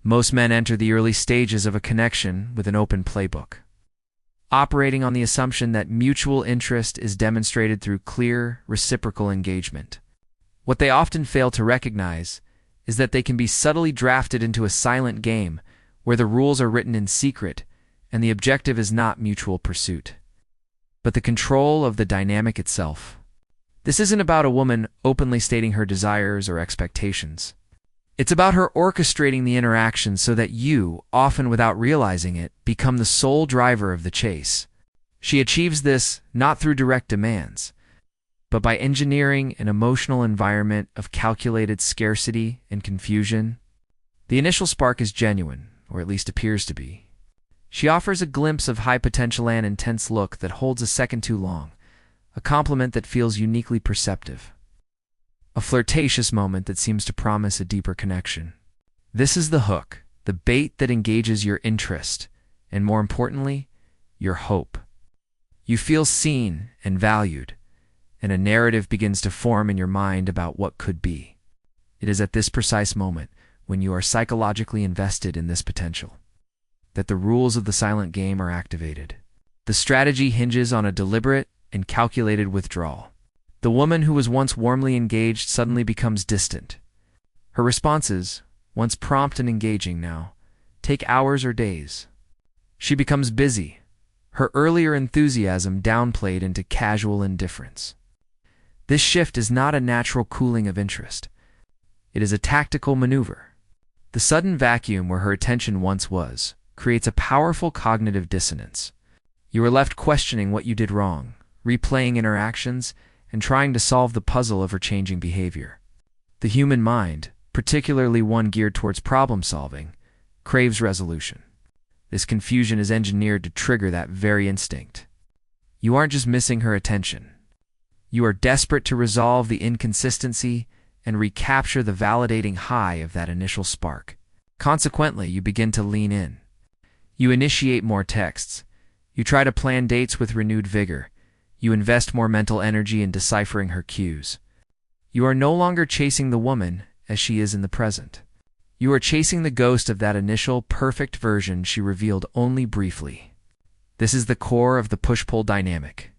Most men enter the early stages of a connection with an open playbook, operating on the assumption that mutual interest is demonstrated through clear, reciprocal engagement. What they often fail to recognize is that they can be subtly drafted into a silent game where the rules are written in secret and the objective is not mutual pursuit, but the control of the dynamic itself. This isn't about a woman openly stating her desires or expectations. It's about her orchestrating the interaction so that you, often without realizing it, become the sole driver of the chase. She achieves this not through direct demands, but by engineering an emotional environment of calculated scarcity and confusion. The initial spark is genuine, or at least appears to be. She offers a glimpse of high potential and intense look that holds a second too long, a compliment that feels uniquely perceptive, a flirtatious moment that seems to promise a deeper connection. This is the hook, the bait that engages your interest, and more importantly, your hope. You feel seen and valued, and a narrative begins to form in your mind about what could be. It is at this precise moment, when you are psychologically invested in this potential, that the rules of the silent game are activated. The strategy hinges on a deliberate and calculated withdrawal. The woman who was once warmly engaged suddenly becomes distant. Her responses, once prompt and engaging now, take hours or days. She becomes busy, her earlier enthusiasm downplayed into casual indifference. This shift is not a natural cooling of interest. It is a tactical maneuver. The sudden vacuum where her attention once was creates a powerful cognitive dissonance. You are left questioning what you did wrong, replaying interactions, and trying to solve the puzzle of her changing behavior. The human mind, particularly one geared towards problem-solving, craves resolution. This confusion is engineered to trigger that very instinct. You aren't just missing her attention. You are desperate to resolve the inconsistency and recapture the validating high of that initial spark. Consequently, you begin to lean in. You initiate more texts. You try to plan dates with renewed vigor. You invest more mental energy in deciphering her cues. You are no longer chasing the woman as she is in the present. You are chasing the ghost of that initial perfect version she revealed only briefly. This is the core of the push-pull dynamic.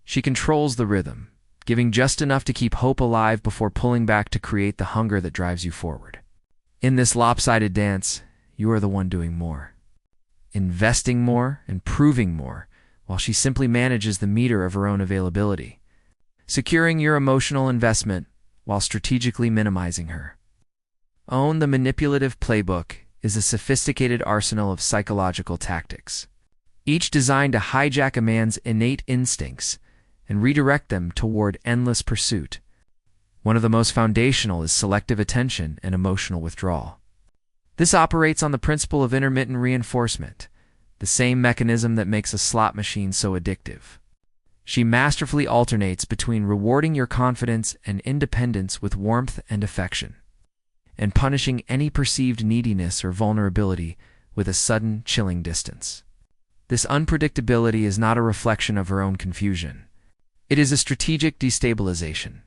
She controls the rhythm, giving just enough to keep hope alive before pulling back to create the hunger that drives you forward. In this lopsided dance, you are the one doing more, investing more and proving more, while she simply manages the meter of her own availability, securing your emotional investment while strategically minimizing her. Own the Manipulative Playbook is a sophisticated arsenal of psychological tactics, each designed to hijack a man's innate instincts and redirect them toward endless pursuit. One of the most foundational is selective attention and emotional withdrawal. This operates on the principle of intermittent reinforcement, the same mechanism that makes a slot machine so addictive. She masterfully alternates between rewarding your confidence and independence with warmth and affection, and punishing any perceived neediness or vulnerability with a sudden, chilling distance. This unpredictability is not a reflection of her own confusion. It is a strategic destabilization.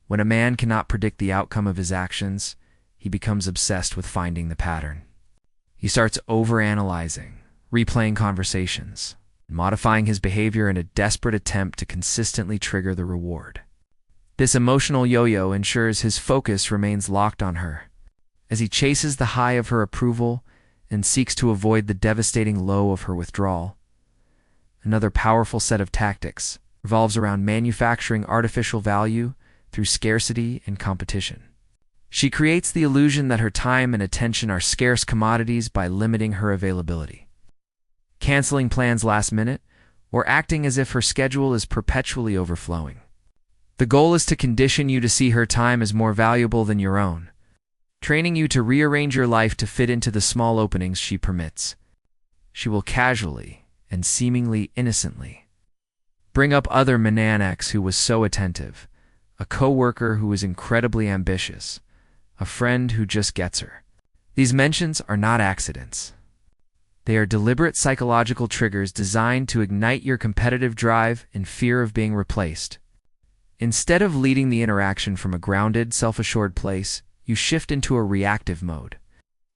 When a man cannot predict the outcome of his actions, he becomes obsessed with finding the pattern. He starts overanalyzing, replaying conversations, modifying his behavior in a desperate attempt to consistently trigger the reward. This emotional yo-yo ensures his focus remains locked on her, as he chases the high of her approval and seeks to avoid the devastating low of her withdrawal. Another powerful set of tactics revolves around manufacturing artificial value through scarcity and competition. She creates the illusion that her time and attention are scarce commodities by limiting her availability, canceling plans last minute, or acting as if her schedule is perpetually overflowing. The goal is to condition you to see her time as more valuable than your own, training you to rearrange your life to fit into the small openings she permits. She will casually and seemingly innocently bring up other Mananax who was so attentive, a coworker who is incredibly ambitious, a friend who just gets her. These mentions are not accidents. They are deliberate psychological triggers designed to ignite your competitive drive and fear of being replaced. Instead of leading the interaction from a grounded, self-assured place, you shift into a reactive mode.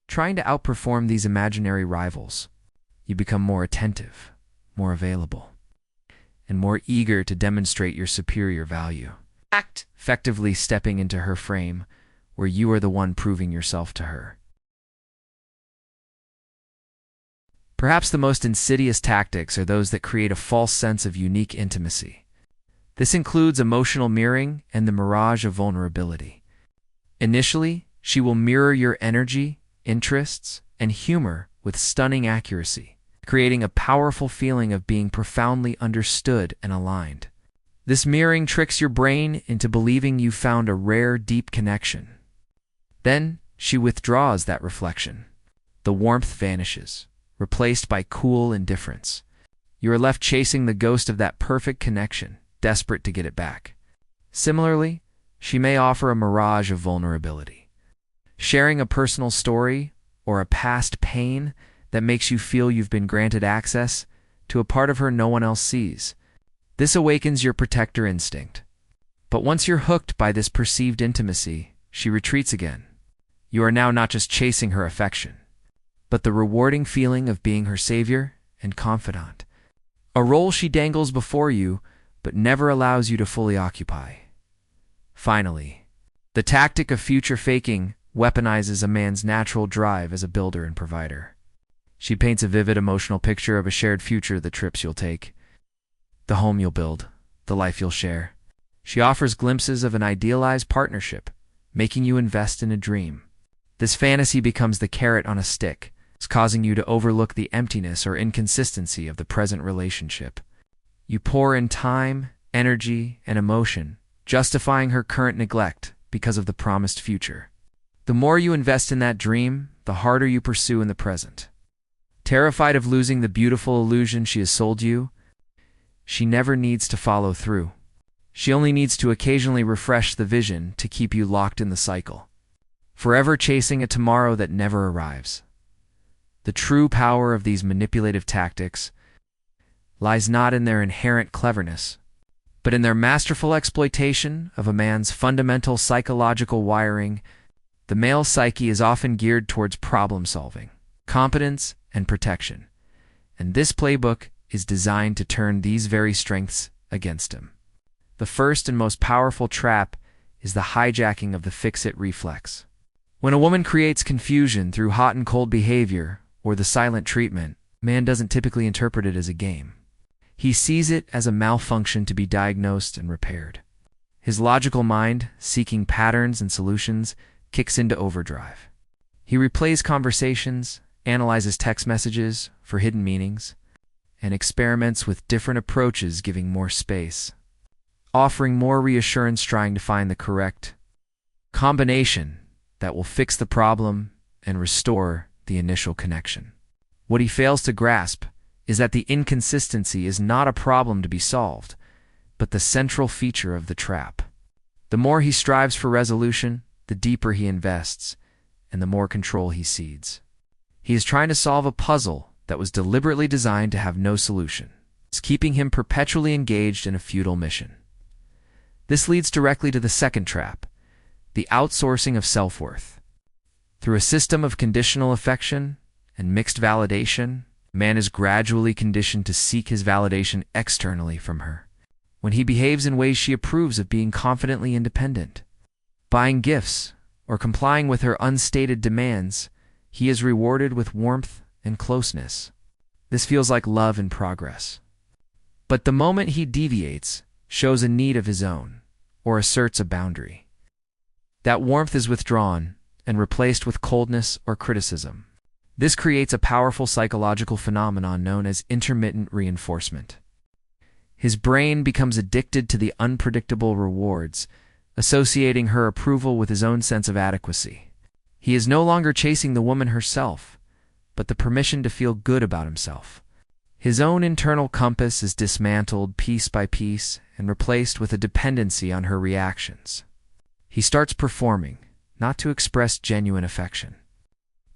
trying to outperform these imaginary rivals. You become more attentive, more available, and more eager to demonstrate your superior value. Effectively stepping into her frame, where you are the one proving yourself to her. Perhaps the most insidious tactics are those that create a false sense of unique intimacy. This includes emotional mirroring and the mirage of vulnerability. Initially, she will mirror your energy, interests, and humor with stunning accuracy, creating a powerful feeling of being profoundly understood and aligned. This mirroring tricks your brain into believing you found a rare, deep connection. Then, she withdraws that reflection. The warmth vanishes, replaced by cool indifference. You are left chasing the ghost of that perfect connection, desperate to get it back. Similarly, she may offer a mirage of vulnerability, sharing a personal story or a past pain that makes you feel you've been granted access to a part of her no one else sees. This awakens your protector instinct. But once you're hooked by this perceived intimacy, she retreats again. You are now not just chasing her affection, but the rewarding feeling of being her savior and confidant, a role she dangles before you but never allows you to fully occupy. Finally, the tactic of future faking weaponizes a man's natural drive as a builder and provider. She paints a vivid emotional picture of a shared future, the trips you'll take, the home you'll build, the life you'll share. She offers glimpses of an idealized partnership, making you invest in a dream. This fantasy becomes the carrot on a stick, causing you to overlook the emptiness or inconsistency of the present relationship. You pour in time, energy, and emotion, justifying her current neglect because of the promised future. The more you invest in that dream, the harder you pursue in the present. Terrified of losing the beautiful illusion she has sold you, she never needs to follow through. She only needs to occasionally refresh the vision to keep you locked in the cycle, forever chasing a tomorrow that never arrives. The true power of these manipulative tactics lies not in their inherent cleverness, but in their masterful exploitation of a man's fundamental psychological wiring. The male psyche is often geared towards problem-solving, competence, and protection, and this playbook is designed to turn these very strengths against him. The first and most powerful trap is the hijacking of the fix-it reflex. When a woman creates confusion through hot and cold behavior or the silent treatment, man doesn't typically interpret it as a game. He sees it as a malfunction to be diagnosed and repaired. His logical mind, seeking patterns and solutions, kicks into overdrive. He replays conversations, analyzes text messages for hidden meanings, and experiments with different approaches, giving more space, offering more reassurance, trying to find the correct combination that will fix the problem and restore the initial connection. What he fails to grasp is that the inconsistency is not a problem to be solved, but the central feature of the trap. The more he strives for resolution, the deeper he invests, and the more control he cedes. He is trying to solve a puzzle that was deliberately designed to have no solution. It's keeping him perpetually engaged in a futile mission. This leads directly to the second trap, the outsourcing of self-worth. Through a system of conditional affection and mixed validation, man is gradually conditioned to seek his validation externally from her. When he behaves in ways she approves of, being confidently independent, buying gifts, or complying with her unstated demands, he is rewarded with warmth and closeness. This feels like love in progress. But the moment he deviates, shows a need of his own, or asserts a boundary, that warmth is withdrawn and replaced with coldness or criticism. This creates a powerful psychological phenomenon known as intermittent reinforcement. His brain becomes addicted to the unpredictable rewards, associating her approval with his own sense of adequacy. He is no longer chasing the woman herself, but the permission to feel good about himself. His own internal compass is dismantled piece by piece and replaced with a dependency on her reactions. He starts performing, not to express genuine affection,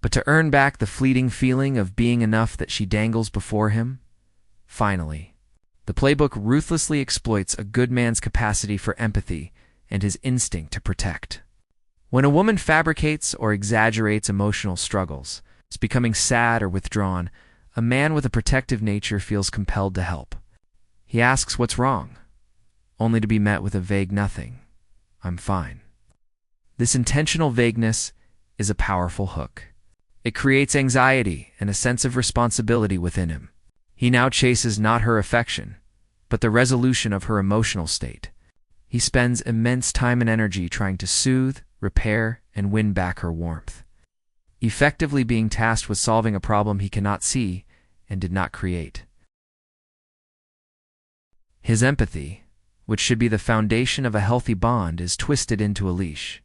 but to earn back the fleeting feeling of being enough that she dangles before him. Finally, the playbook ruthlessly exploits a good man's capacity for empathy and his instinct to protect. When a woman fabricates or exaggerates emotional struggles, is becoming sad or withdrawn, a man with a protective nature feels compelled to help. He asks what's wrong, only to be met with a vague nothing. I'm fine. This intentional vagueness is a powerful hook. It creates anxiety and a sense of responsibility within him. He now chases not her affection, but the resolution of her emotional state. He spends immense time and energy trying to soothe, repair, and win back her warmth, effectively being tasked with solving a problem he cannot see and did not create. His empathy, which should be the foundation of a healthy bond, is twisted into a leash.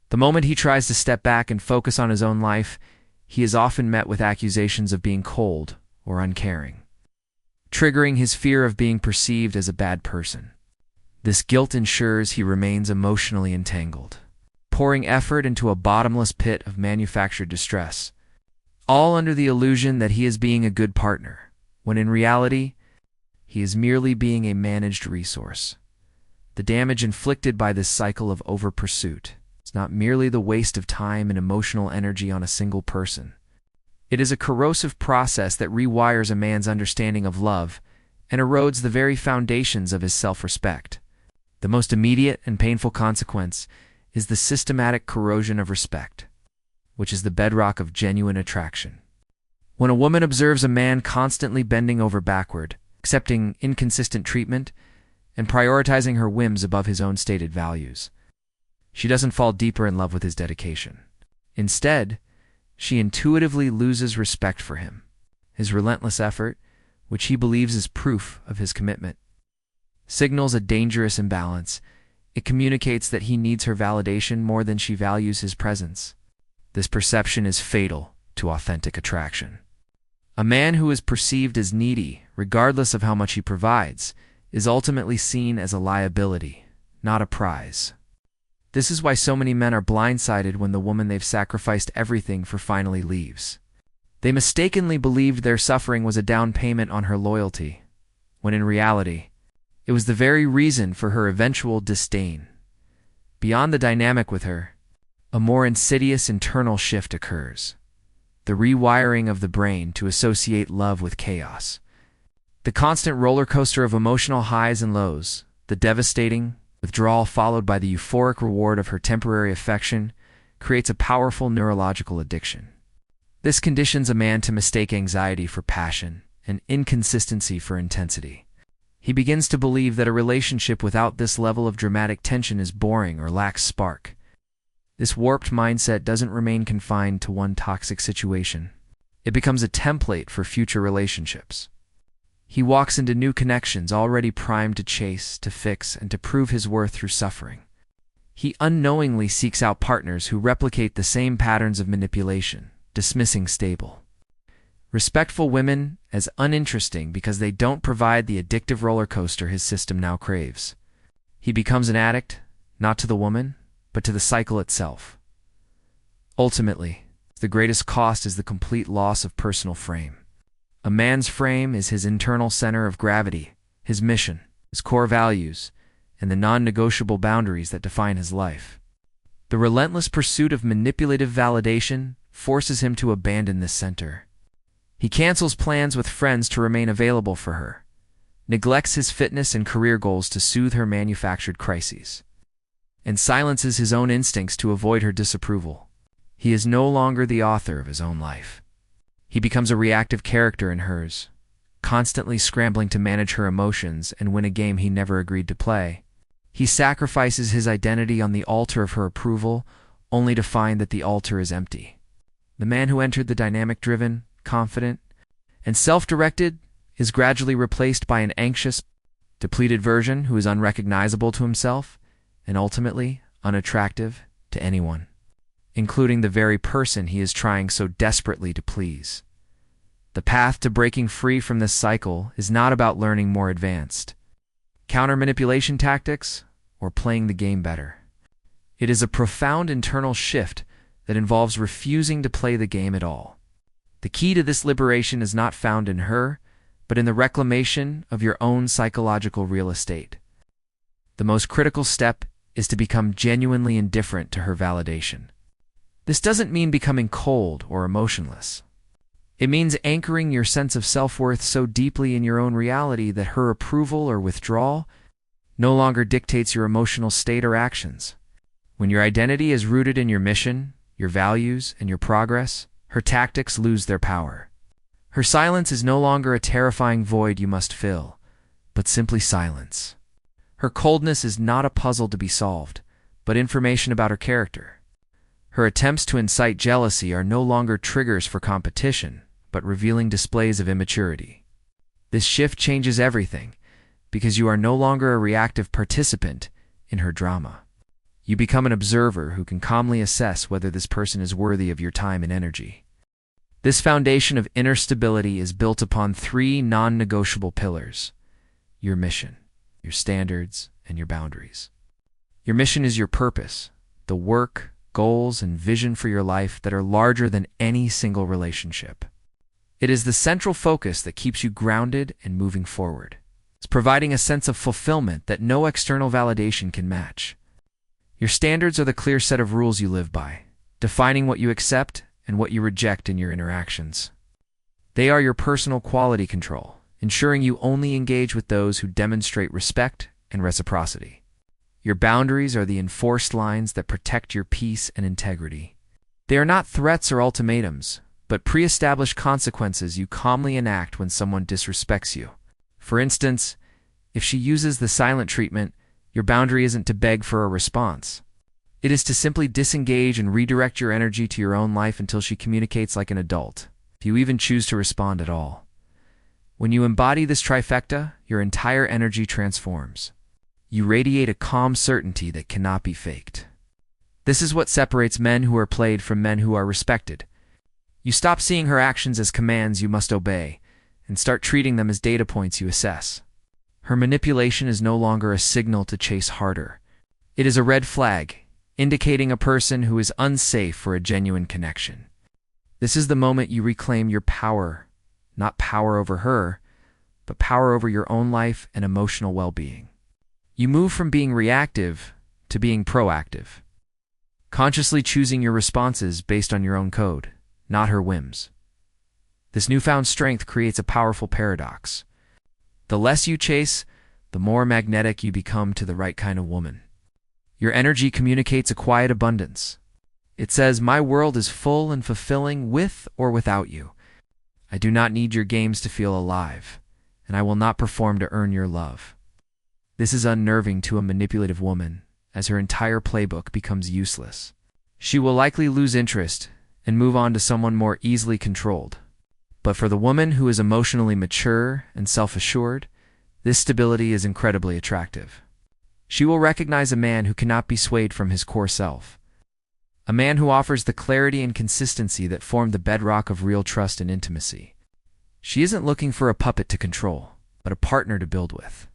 The moment he tries to step back and focus on his own life, he is often met with accusations of being cold or uncaring, triggering his fear of being perceived as a bad person. This guilt ensures he remains emotionally entangled, pouring effort into a bottomless pit of manufactured distress, all under the illusion that he is being a good partner, when in reality, he is merely being a managed resource. The damage inflicted by this cycle of over-pursuit is not merely the waste of time and emotional energy on a single person. It is a corrosive process that rewires a man's understanding of love and erodes the very foundations of his self-respect. The most immediate and painful consequence is the systematic corrosion of respect, which is the bedrock of genuine attraction. When a woman observes a man constantly bending over backward, accepting inconsistent treatment, and prioritizing her whims above his own stated values, she doesn't fall deeper in love with his dedication. Instead, she intuitively loses respect for him. His relentless effort, which he believes is proof of his commitment, signals a dangerous imbalance. It communicates that he needs her validation more than she values his presence. This perception is fatal to authentic attraction. A man who is perceived as needy, regardless of how much he provides, is ultimately seen as a liability, not a prize. This is why so many men are blindsided when the woman they've sacrificed everything for finally leaves. They mistakenly believed their suffering was a down payment on her loyalty, when in reality, it was the very reason for her eventual disdain. Beyond the dynamic with her, a more insidious internal shift occurs: the rewiring of the brain to associate love with chaos. The constant roller coaster of emotional highs and lows, the devastating withdrawal followed by the euphoric reward of her temporary affection, creates a powerful neurological addiction. This conditions a man to mistake anxiety for passion and inconsistency for intensity. He begins to believe that a relationship without this level of dramatic tension is boring or lacks spark. This warped mindset doesn't remain confined to one toxic situation. It becomes a template for future relationships. He walks into new connections already primed to chase, to fix, and to prove his worth through suffering. He unknowingly seeks out partners who replicate the same patterns of manipulation, dismissing stable, respectful women as uninteresting because they don't provide the addictive roller coaster his system now craves. He becomes an addict, not to the woman, but to the cycle itself. Ultimately, the greatest cost is the complete loss of personal frame. A man's frame is his internal center of gravity, his mission, his core values, and the non-negotiable boundaries that define his life. The relentless pursuit of manipulative validation forces him to abandon this center. He cancels plans with friends to remain available for her, neglects his fitness and career goals to soothe her manufactured crises, and silences his own instincts to avoid her disapproval. He is no longer the author of his own life. He becomes a reactive character in hers, constantly scrambling to manage her emotions and win a game he never agreed to play. He sacrifices his identity on the altar of her approval, only to find that the altar is empty. The man who entered the dynamic-driven, confident, and self-directed is gradually replaced by an anxious, depleted version who is unrecognizable to himself and ultimately unattractive to anyone, including the very person he is trying so desperately to please. The path to breaking free from this cycle is not about learning more advanced counter-manipulation tactics or playing the game better. It is a profound internal shift that involves refusing to play the game at all. The key to this liberation is not found in her, but in the reclamation of your own psychological real estate. The most critical step is to become genuinely indifferent to her validation. This doesn't mean becoming cold or emotionless. It means anchoring your sense of self-worth so deeply in your own reality that her approval or withdrawal no longer dictates your emotional state or actions. When your identity is rooted in your mission, your values, and your progress, her tactics lose their power. Her silence is no longer a terrifying void you must fill, but simply silence. Her coldness is not a puzzle to be solved, but information about her character. Her attempts to incite jealousy are no longer triggers for competition, but revealing displays of immaturity. This shift changes everything, because you are no longer a reactive participant in her drama. You become an observer who can calmly assess whether this person is worthy of your time and energy. This foundation of inner stability is built upon three non-negotiable pillars: your mission, your standards, and your boundaries. Your mission is your purpose, the work, goals, and vision for your life that are larger than any single relationship. It is the central focus that keeps you grounded and moving forward. It's providing a sense of fulfillment that no external validation can match. Your standards are the clear set of rules you live by, defining what you accept and what you reject in your interactions. They are your personal quality control, ensuring you only engage with those who demonstrate respect and reciprocity. Your boundaries are the enforced lines that protect your peace and integrity. They are not threats or ultimatums, but pre-established consequences you calmly enact when someone disrespects you. For instance, if she uses the silent treatment, your boundary isn't to beg for a response. It is to simply disengage and redirect your energy to your own life until she communicates like an adult, if you even choose to respond at all. When you embody this trifecta, your entire energy transforms. You radiate a calm certainty that cannot be faked. This is what separates men who are played from men who are respected. You stop seeing her actions as commands you must obey, and start treating them as data points you assess. Her manipulation is no longer a signal to chase harder. It is a red flag, indicating a person who is unsafe for a genuine connection. This is the moment you reclaim your power, not power over her, but power over your own life and emotional well-being. You move from being reactive to being proactive, consciously choosing your responses based on your own code, not her whims. This newfound strength creates a powerful paradox. The less you chase, the more magnetic you become to the right kind of woman. Your energy communicates a quiet abundance. It says, "My world is full and fulfilling with or without you. I do not need your games to feel alive, and I will not perform to earn your love." This is unnerving to a manipulative woman, as her entire playbook becomes useless. She will likely lose interest and move on to someone more easily controlled. But for the woman who is emotionally mature and self-assured, this stability is incredibly attractive. She will recognize a man who cannot be swayed from his core self. A man who offers the clarity and consistency that form the bedrock of real trust and intimacy. She isn't looking for a puppet to control, but a partner to build with.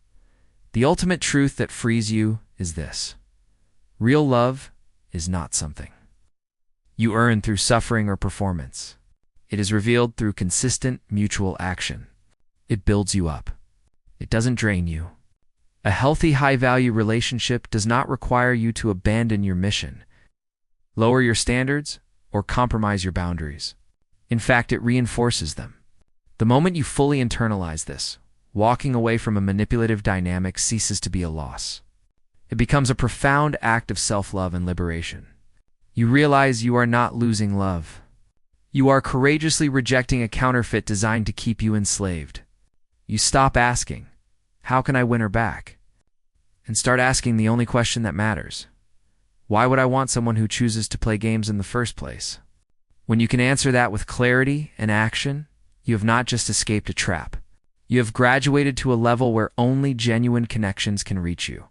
The ultimate truth that frees you is this: real love is not something you earn through suffering or performance. It is revealed through consistent mutual action. It builds you up. It doesn't drain you. A healthy, high-value relationship does not require you to abandon your mission, lower your standards, or compromise your boundaries. In fact, it reinforces them. The moment you fully internalize this, walking away from a manipulative dynamic ceases to be a loss. It becomes a profound act of self-love and liberation. You realize you are not losing love. You are courageously rejecting a counterfeit designed to keep you enslaved. You stop asking, "How can I win her back?" and start asking the only question that matters: why would I want someone who chooses to play games in the first place? When you can answer that with clarity and action, you have not just escaped a trap. You have graduated to a level where only genuine connections can reach you.